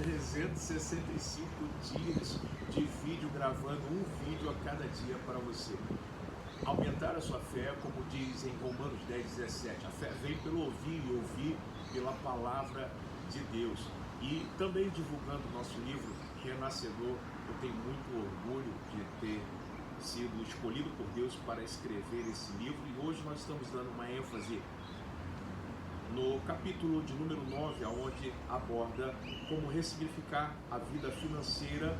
365 dias de vídeo, gravando um vídeo a cada dia para você. Aumentar a sua fé, como diz em Romanos 10:17. A fé vem pelo ouvir e ouvir pela palavra de Deus. E também divulgando o nosso livro Renascedor. Eu tenho muito orgulho de ter sido escolhido por Deus para escrever esse livro, e hoje nós estamos dando uma ênfase no capítulo de número 9, onde aborda como ressignificar a vida financeira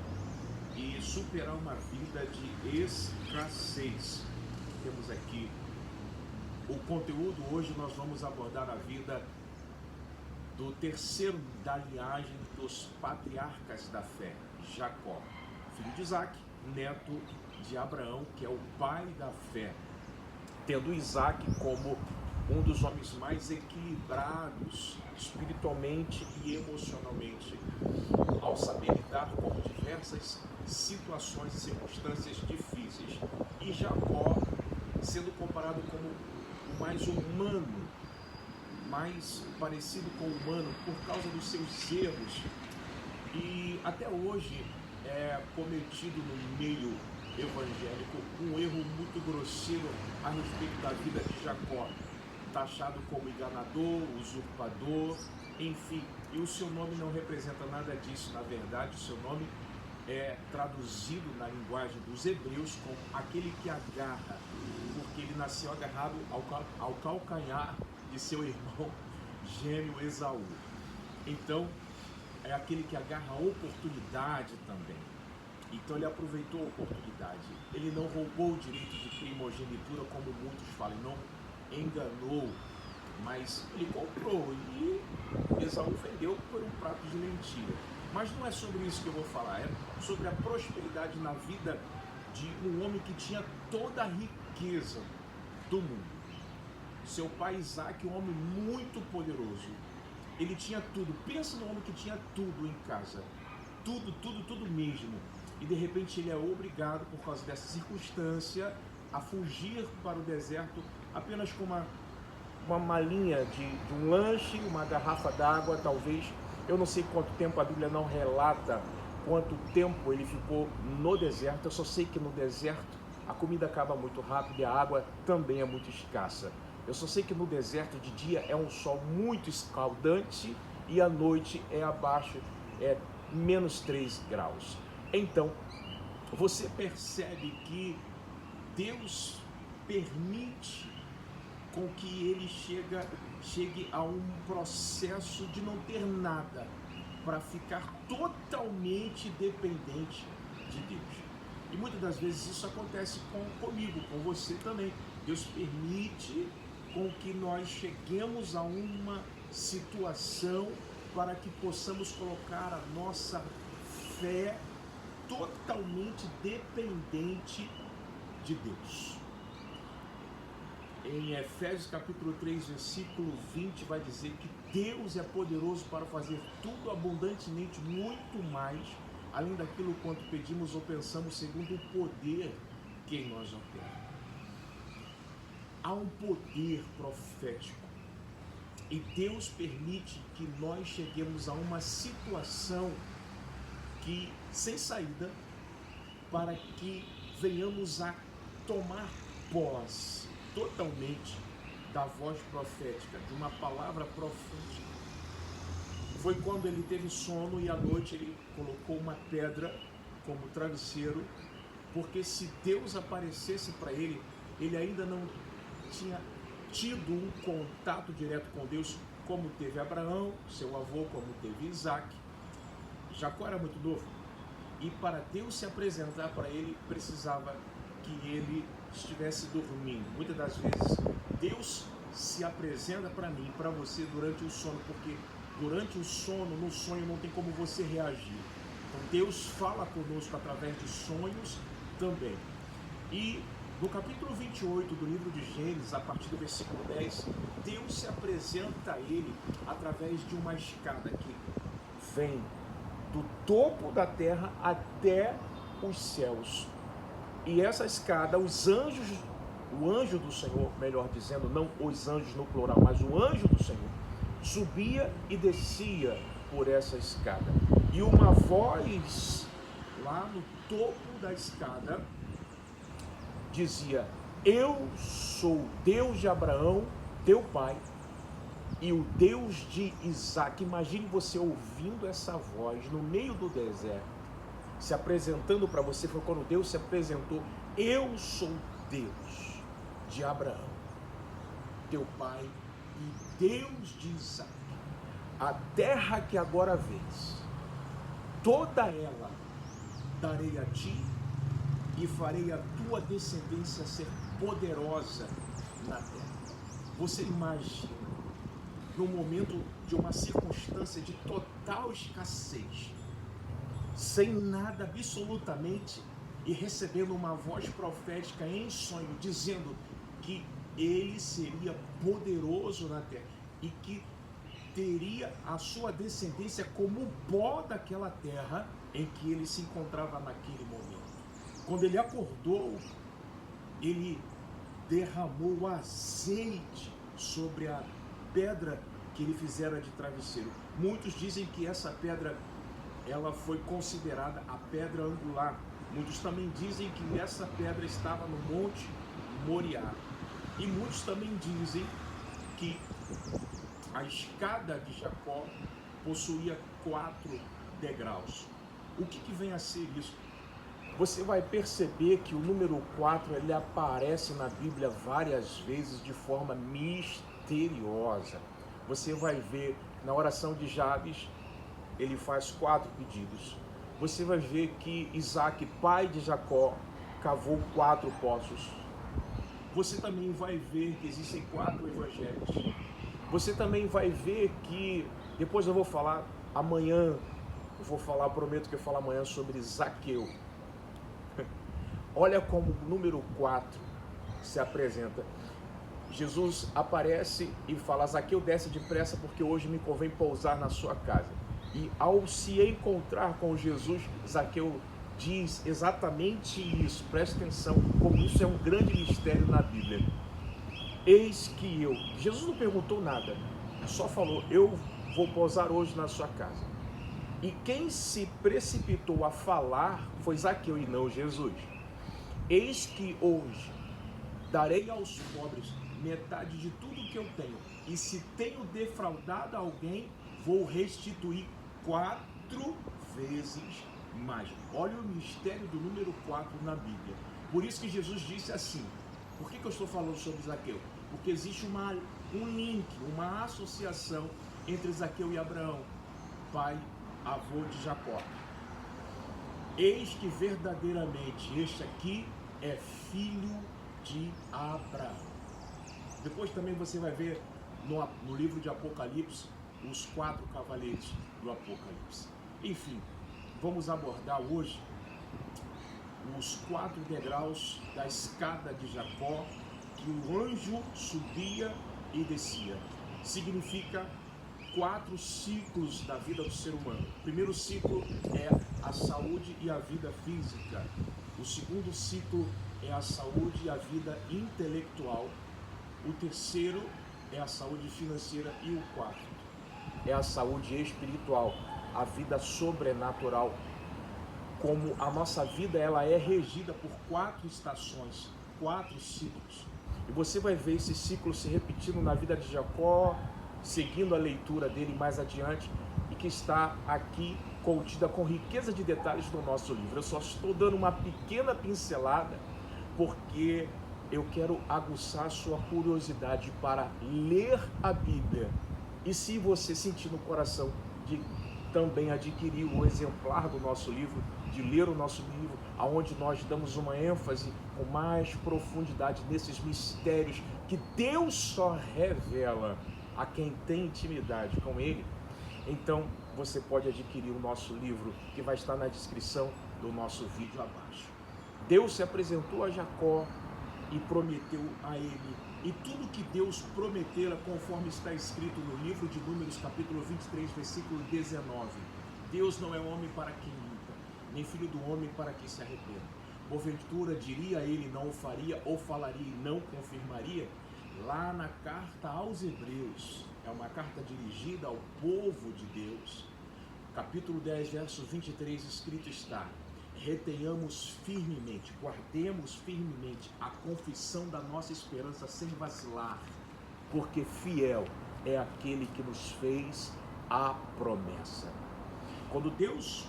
e superar uma vida de escassez. Temos aqui o conteúdo. Hoje nós vamos abordar a vida do terceiro da linhagem dos patriarcas da fé, Jacó, filho de Isaac, neto de Abraão, que é o pai da fé, tendo Isaac como um dos homens mais equilibrados espiritualmente e emocionalmente, ao saber lidar com diversas situações e circunstâncias difíceis. E Jacó sendo comparado como o mais humano, mais parecido com o humano por causa dos seus erros, e até hoje é cometido no meio evangélico um erro muito grosseiro a respeito da vida de Jacó, taxado como enganador, usurpador, enfim, e o seu nome não representa nada disso. Na verdade, o seu nome é traduzido na linguagem dos hebreus como aquele que agarra, porque ele nasceu agarrado ao calcanhar de seu irmão gêmeo Esaú. Então, é aquele que agarra a oportunidade também. Então ele aproveitou a oportunidade. Ele não roubou o direito de primogenitura, como muitos falam, não enganou, mas ele comprou e Esaú vendeu por um prato de lentilha. Mas não é sobre isso que eu vou falar, é sobre a prosperidade na vida de um homem que tinha toda a riqueza do mundo. Seu pai Isaac, um homem muito poderoso, ele tinha tudo. Pensa no homem que tinha tudo em casa, tudo mesmo. E de repente ele é obrigado, por causa dessa circunstância, a fugir para o deserto apenas com uma malinha de um lanche, uma garrafa d'água, talvez. Eu não sei quanto tempo, a Bíblia não relata quanto tempo ele ficou no deserto. Eu só sei que no deserto a comida acaba muito rápido e a água também é muito escassa. Eu só sei que no deserto de dia é um sol muito escaldante e à noite é abaixo, menos 3 graus. Então, você percebe que Deus permite com que ele chegue a um processo de não ter nada, para ficar totalmente dependente de Deus. E muitas das vezes isso acontece comigo, com você também. Deus permite com que nós cheguemos a uma situação para que possamos colocar a nossa fé totalmente dependente de Deus. Em Efésios capítulo 3, versículo 20, vai dizer que Deus é poderoso para fazer tudo abundantemente, muito mais, além daquilo quanto pedimos ou pensamos, segundo o poder que em nós opera. Há um poder profético e Deus permite que nós cheguemos a uma situação sem saída, para que venhamos a tomar posse totalmente da voz profética, de uma palavra profética. Foi quando ele teve sono e à noite ele colocou uma pedra como travesseiro, porque se Deus aparecesse para ele, ele ainda não tinha tido um contato direto com Deus, como teve Abraão, seu avô, como teve Isaac. Jacó era muito novo, e para Deus se apresentar para ele, precisava que ele estivesse dormindo. Muitas das vezes, Deus se apresenta para mim e para você durante o sono, porque durante o sono, no sonho, não tem como você reagir. Então Deus fala conosco através de sonhos também. E no capítulo 28 do livro de Gênesis, a partir do versículo 10, Deus se apresenta a ele através de uma escada que vem do topo da terra até os céus. E essa escada, o anjo do Senhor, melhor dizendo, não os anjos no plural, mas o anjo do Senhor, subia e descia por essa escada. E uma voz lá no topo da escada dizia: eu sou Deus de Abraão, teu pai, e o Deus de Isaac. Imagine você ouvindo essa voz no meio do deserto, se apresentando para você. Foi quando Deus se apresentou: eu sou Deus de Abraão, teu pai, e Deus de Isaac. A terra que agora vês, toda ela darei a ti, e farei a tua descendência ser poderosa na terra. Você imagina, no momento de uma circunstância de total escassez, sem nada absolutamente, e recebendo uma voz profética em sonho, dizendo que ele seria poderoso na terra e que teria a sua descendência como o pó daquela terra em que ele se encontrava naquele momento. Quando ele acordou, ele derramou azeite sobre a pedra que ele fizera de travesseiro. Muitos dizem que essa pedra, ela foi considerada a pedra angular. Muitos também dizem que essa pedra estava no Monte Moriá. E muitos também dizem que a escada de Jacó possuía 4 degraus. O que vem a ser isso? Você vai perceber que o número 4 ele aparece na Bíblia várias vezes de forma misteriosa. Você vai ver na oração de Jabes, ele faz 4 pedidos. Você vai ver que Isaac, pai de Jacó, cavou 4 poços. Você também vai ver que existem 4 evangelhos. Você também vai ver que, depois eu vou falar amanhã, prometo que eu falo amanhã sobre Zaqueu. Olha como o número 4 se apresenta. Jesus aparece e fala: Zaqueu, desce depressa, porque hoje me convém pousar na sua casa. E ao se encontrar com Jesus, Zaqueu diz exatamente isso. Preste atenção, como isso é um grande mistério na Bíblia. Eis que eu... Jesus não perguntou nada, só falou: eu vou pousar hoje na sua casa. E quem se precipitou a falar foi Zaqueu e não Jesus. Eis que hoje darei aos pobres metade de tudo que eu tenho, e se tenho defraudado alguém, vou restituir 4 vezes mais. Olha o mistério do número 4 na Bíblia. Por isso que Jesus disse assim. Por que eu estou falando sobre Zaqueu? Porque existe um link, uma associação entre Zaqueu e Abraão, pai, avô de Jacó. Eis que verdadeiramente este aqui é filho de Abraão. Depois também você vai ver no livro de Apocalipse os 4 cavaleiros do Apocalipse. Enfim, vamos abordar hoje os 4 degraus da escada de Jacó, que o anjo subia e descia. Significa 4 ciclos da vida do ser humano. O primeiro ciclo é a saúde e a vida física. O segundo ciclo é a saúde e a vida intelectual. O terceiro é a saúde financeira. E o quarto é a saúde espiritual, a vida sobrenatural. Como a nossa vida ela é regida por 4 estações, 4 ciclos. E você vai ver esse ciclo se repetindo na vida de Jacó, seguindo a leitura dele mais adiante, e que está aqui contida com riqueza de detalhes no nosso livro. Eu só estou dando uma pequena pincelada, porque eu quero aguçar a sua curiosidade para ler a Bíblia. E se você sentir no coração de também adquirir o exemplar do nosso livro, de ler o nosso livro, aonde nós damos uma ênfase com mais profundidade nesses mistérios que Deus só revela a quem tem intimidade com Ele, então você pode adquirir o nosso livro, que vai estar na descrição do nosso vídeo abaixo. Deus se apresentou a Jacó e prometeu a ele, e tudo que Deus prometera, conforme está escrito no livro de Números, capítulo 23, versículo 19. Deus não é homem para que minta, nem filho do homem para que se arrependa. Porventura diria ele, não o faria, ou falaria e não confirmaria? Lá na carta aos Hebreus, é uma carta dirigida ao povo de Deus, capítulo 10, verso 23, escrito está: retenhamos firmemente, guardemos firmemente a confissão da nossa esperança sem vacilar, porque fiel é aquele que nos fez a promessa. Quando Deus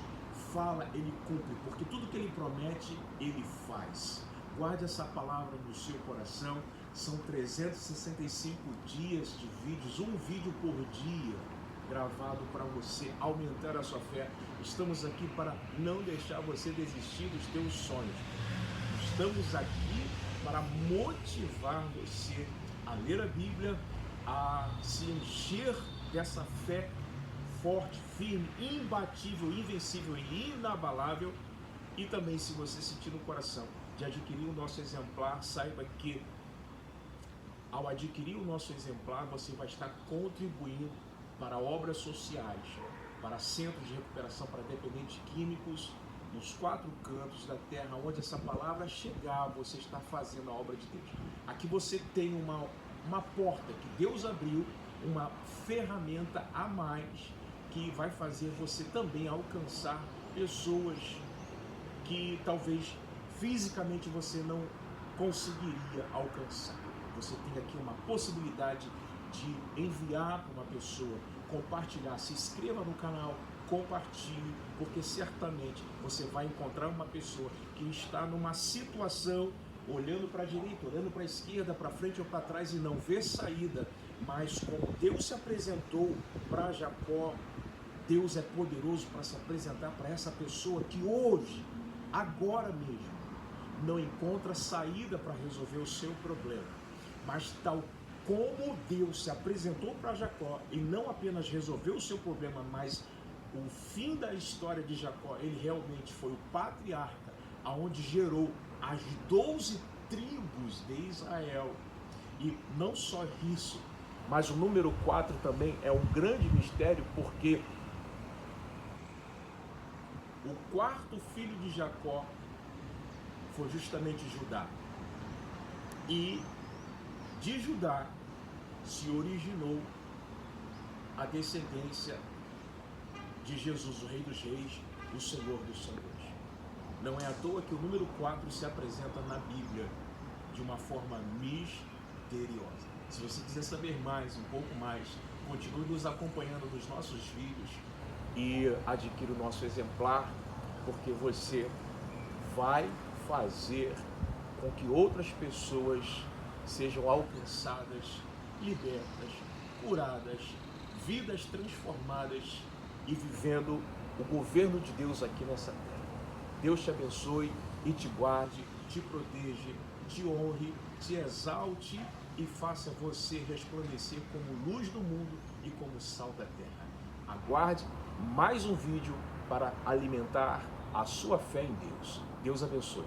fala, Ele cumpre, porque tudo que Ele promete, Ele faz. Guarde essa palavra no seu coração. São 365 dias de vídeos, um vídeo por dia gravado para você aumentar a sua fé. Estamos aqui para não deixar você desistir dos teus sonhos. Estamos aqui para motivar você a ler a Bíblia, a se encher dessa fé forte, firme, imbatível, invencível e inabalável. E também, se você sentir no coração de adquirir o nosso exemplar, saiba que ao adquirir o nosso exemplar, você vai estar contribuindo para obras sociais, para centros de recuperação para dependentes químicos, nos 4 cantos da terra, onde essa palavra chegar, você está fazendo a obra de Deus. Aqui você tem uma porta que Deus abriu, uma ferramenta a mais, que vai fazer você também alcançar pessoas que talvez fisicamente você não conseguiria alcançar. Você tem aqui uma possibilidade de enviar para uma pessoa, compartilhar, se inscreva no canal, compartilhe, porque certamente você vai encontrar uma pessoa que está numa situação, olhando para a direita, olhando para a esquerda, para frente ou para trás e não vê saída, mas como Deus se apresentou para Jacó, Deus é poderoso para se apresentar para essa pessoa que hoje, agora mesmo, não encontra saída para resolver o seu problema, mas tal como Deus se apresentou para Jacó e não apenas resolveu o seu problema, mas o fim da história de Jacó, ele realmente foi o patriarca, aonde gerou as 12 tribos de Israel. E não só isso, mas o número 4 também é um grande mistério, porque o 4º filho de Jacó foi justamente Judá. E de Judá se originou a descendência de Jesus, o Rei dos Reis, o Senhor dos Senhores. Não é à toa que o número 4 se apresenta na Bíblia de uma forma misteriosa. Se você quiser saber mais, um pouco mais, continue nos acompanhando nos nossos vídeos e adquira o nosso exemplar, porque você vai fazer com que outras pessoas sejam alcançadas, libertas, curadas, vidas transformadas e vivendo o governo de Deus aqui nessa terra. Deus te abençoe e te guarde, te proteja, te honre, te exalte e faça você resplandecer como luz do mundo e como sal da terra. Aguarde mais um vídeo para alimentar a sua fé em Deus. Deus abençoe.